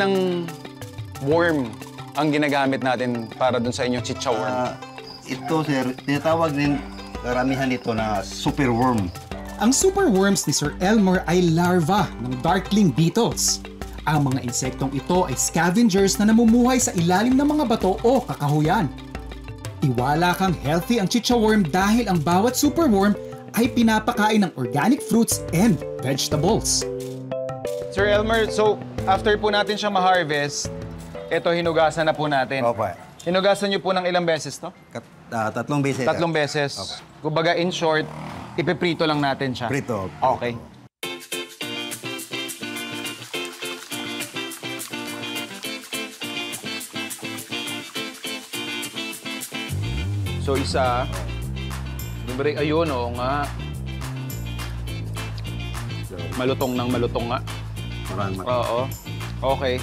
ng worm ang ginagamit natin para dun sa inyong chicha worm? Ito, sir, tinatawag din karamihan nito na superworm. Ang superworms ni Sir Elmer ay larva ng darkling beetles. Ang mga insektong ito ay scavengers na namumuhay sa ilalim ng mga bato o kakahuyan. Tiwala kang healthy ang chicha worm dahil ang bawat superworm ay pinapakain ng organic fruits and vegetables. Sir Elmer, so after po natin siya ma-harvest, ito hinugasan na po natin. Opo. Hinugasan niyo po ng ilang beses to? 3 beses. 3 beses. Kumbaga in short, ipiprito lang natin siya. Prito. Okay. So isa, libre, ayun, oo nga. Malutong ng malutong nga. Maraming. Oo. Okay.